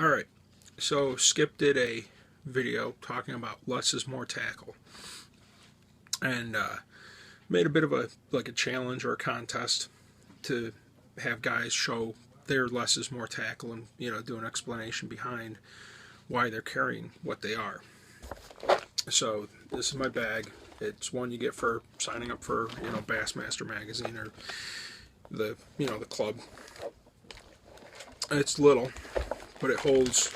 Alright, so Skip did a video talking about less is more tackle, and made a bit of a challenge or a contest to have guys show their less is more tackle and do an explanation behind why they're carrying what they are. So this is my bag. It's one you get for signing up for Bassmaster magazine or the the club. It's little, but it holds,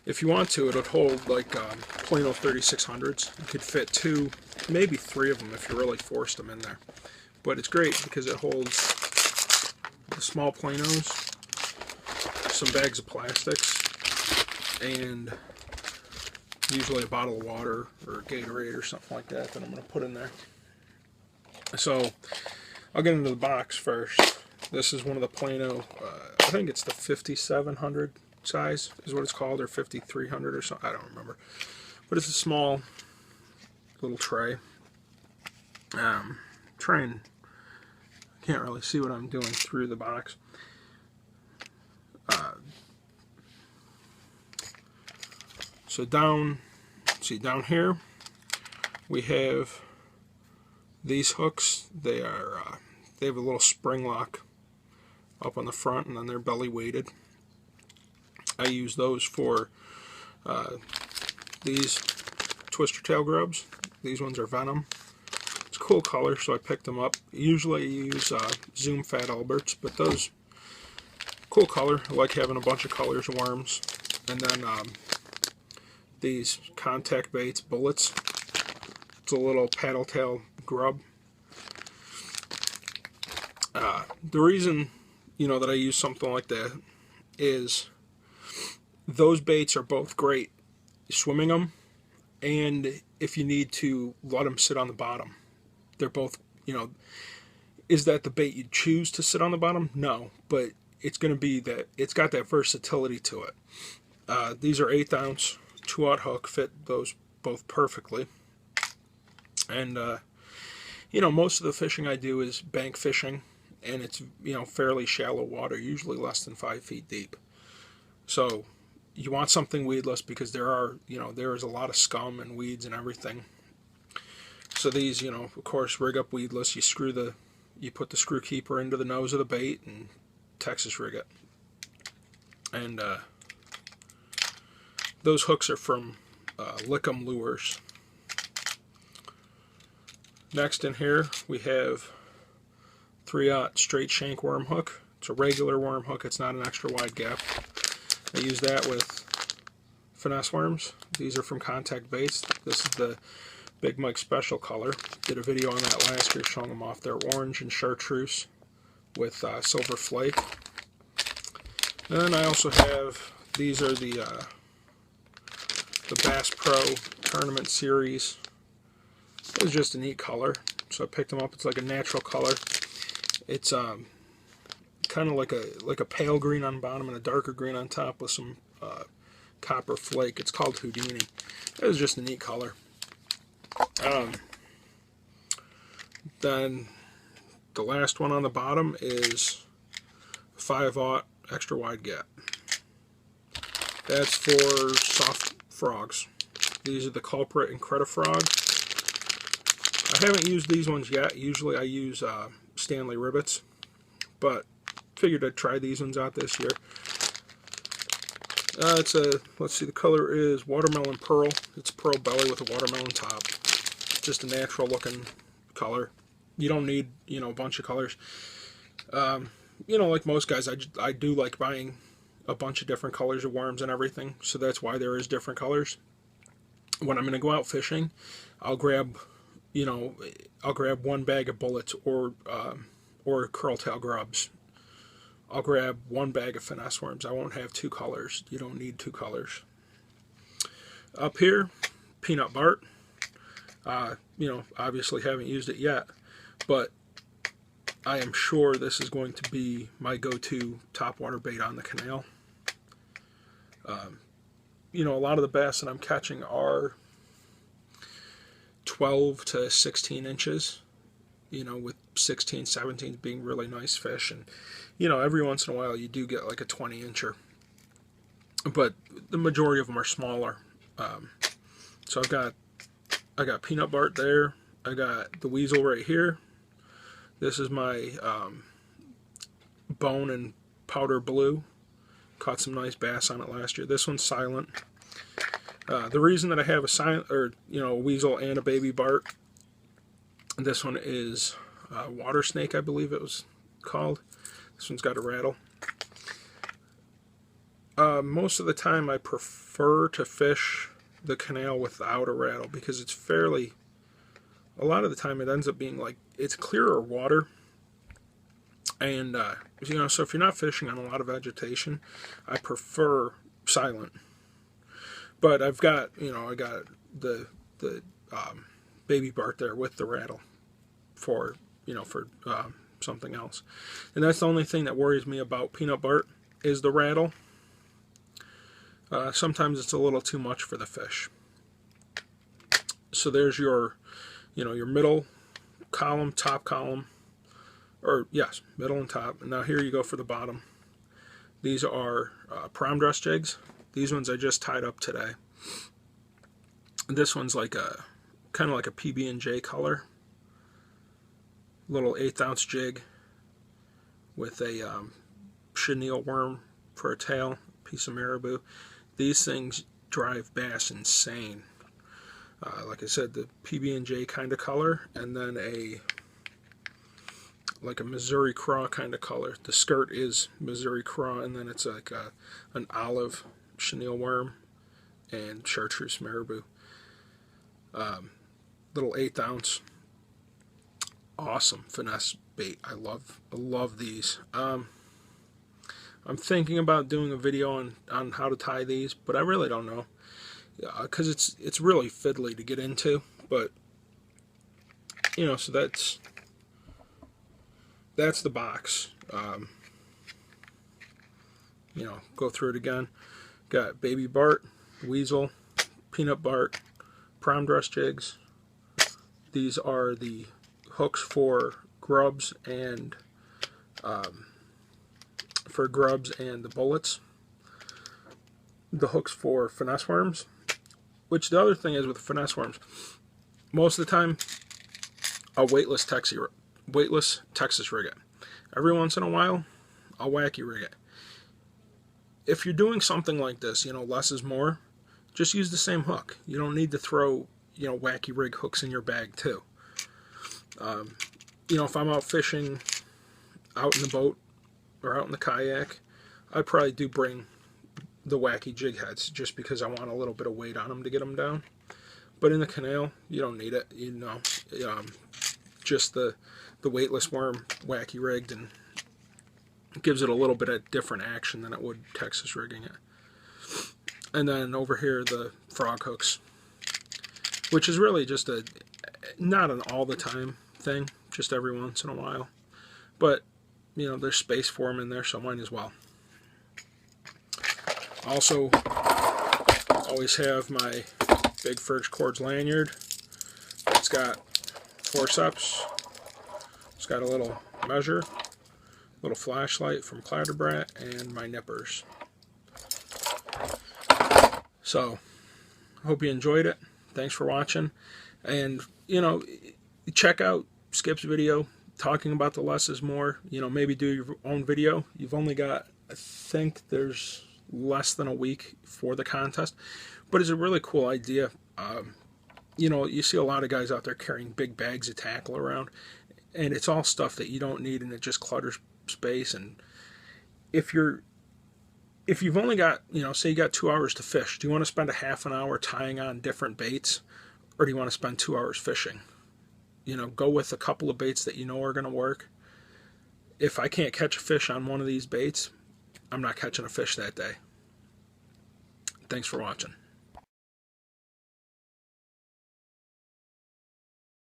if you want to, it'll hold like Plano 3600s. You could fit two, maybe three of them if you really forced them in there. But it's great because it holds the small Planos, some bags of plastics, and usually a bottle of water or Gatorade or something like that I'm going to put in there. So I'll get into the box first. This is one of the Plano, I think it's the 5700 size is what it's called, or 5300 or something, I don't remember. But it's a small little tray. Can't really see what I'm doing through the box. So down here we have these hooks. They have a little spring lock up on the front, and then they're belly weighted. I use those for these twister tail grubs. These ones are Venom. It's a cool color, so I picked them up. Usually I use Zoom Fat Alberts, but those, cool color. I like having a bunch of colors of worms. And then these contact baits, bullets. It's a little paddle tail grub. The reason that I use something like that is those baits are both great swimming them, and if you need to let them sit on the bottom. They're both, is that the bait you'd choose to sit on the bottom? No, but it's going to be that, it's got that versatility to it. These are 1/8 ounce 2/0 hook, fit those both perfectly. And most of the fishing I do is bank fishing, and it's fairly shallow water, usually less than 5 feet deep. So you want something weedless because there is a lot of scum and weeds and everything. So these, of course, rig up weedless. You put the screw keeper into the nose of the bait and Texas rig it. And those hooks are from Lickum Lures. Next in here we have 3/0 straight shank worm hook. It's a regular worm hook. It's not an extra wide gap. I use that with finesse worms. These are from Contact Baits. This is the Big Mike Special color. Did a video on that last year showing them off. They're orange and chartreuse with silver flake. And then I also have, these are the Bass Pro Tournament Series. It was just a neat color, so I picked them up. It's like a natural color. It's kind of like a pale green on bottom and a darker green on top with some copper flake. It's called Houdini. It was just a neat color. Then the last one on the bottom is 5/0 extra wide gap. That's for soft frogs. These are the Culprit and Creta Frog. I haven't used these ones yet. Usually I use Stanley Ribbits, but figured I'd try these ones out this year. Let's see, the color is Watermelon Pearl. It's pearl belly with a watermelon top. Just a natural looking color. You don't need, a bunch of colors. Like most guys, I do like buying a bunch of different colors of worms and everything, so that's why there is different colors. When I'm going to go out fishing, I'll grab one bag of bullets or curltail grubs. I'll grab one bag of finesse worms. I won't have two colors. You don't need two colors. Up here, Peanut Bart. Obviously haven't used it yet, but I am sure this is going to be my go-to topwater bait on the canal. A lot of the bass that I'm catching are 12 to 16 inches, with 16, 17 being really nice fish. And, every once in a while you do get like a 20 incher. but the majority of them are smaller. So I got peanut Bart there. I got the weasel right here. This is my bone and powder blue. Caught some nice bass on it last year. This one's silent. The reason that I have a silent, or a weasel and a baby Bart, this one is water snake, I believe it was called. This one's got a rattle. Most of the time I prefer to fish the canal without a rattle because it's fairly, a lot of the time it ends up being like, it's clearer water. And, so if you're not fishing on a lot of vegetation, I prefer silent. But I've got, I got the baby Bart there with the rattle for, something else. And that's the only thing that worries me about peanut Bart is the rattle. Sometimes it's a little too much for the fish. So there's your, your middle column, top column, or yes, middle and top. And now here you go for the bottom. These are prom dress jigs. These ones I just tied up today. This one's like a kind of like a PB&J color, little 1/8 ounce jig with a chenille worm for a tail, piece of marabou. These things drive bass insane. Like I said, the PB&J kind of color, and then like a Missouri craw kind of color. The skirt is Missouri craw, and then it's like an olive chenille worm and chartreuse marabou. Little 1/8 ounce, awesome finesse bait. I love these. I'm thinking about doing a video on how to tie these, but I really don't know, because it's really fiddly to get into. But so that's the box. Go through it again. Got baby Bart, weasel, peanut Bart, prom dress jigs. These are the hooks for grubs and the bullets. The hooks for finesse worms. Which the other thing is with finesse worms, most of the time I'll weightless Texas rig it. Every once in a while I'll wacky rig it. If you're doing something like this, less is more, just use the same hook. You don't need to throw, wacky rig hooks in your bag too. If I'm out fishing out in the boat or out in the kayak, I probably do bring the wacky jig heads just because I want a little bit of weight on them to get them down. But in the canal, you don't need it. Just the weightless worm wacky rigged, and gives it a little bit of different action than it would Texas rigging it. And then over here, the frog hooks, which is really just not an all the time thing, just every once in a while. But there's space for them in there, so might as well. Also, always have my big Furch Cords lanyard. It's got forceps. It's got a little measure, little flashlight from Clatterbrat, and my nippers. So, hope you enjoyed it. Thanks for watching. And, check out Skip's video talking about the less is more. Maybe do your own video. You've only got, I think there's less than a week for the contest. But it's a really cool idea. You see a lot of guys out there carrying big bags of tackle around, and it's all stuff that you don't need, and it just clutters space. And if you've only got, say you got 2 hours to fish, do you want to spend a half an hour tying on different baits, or do you want to spend 2 hours fishing? Go with a couple of baits that are going to work. If I can't catch a fish on one of these baits, I'm not catching a fish that day. Thanks for watching.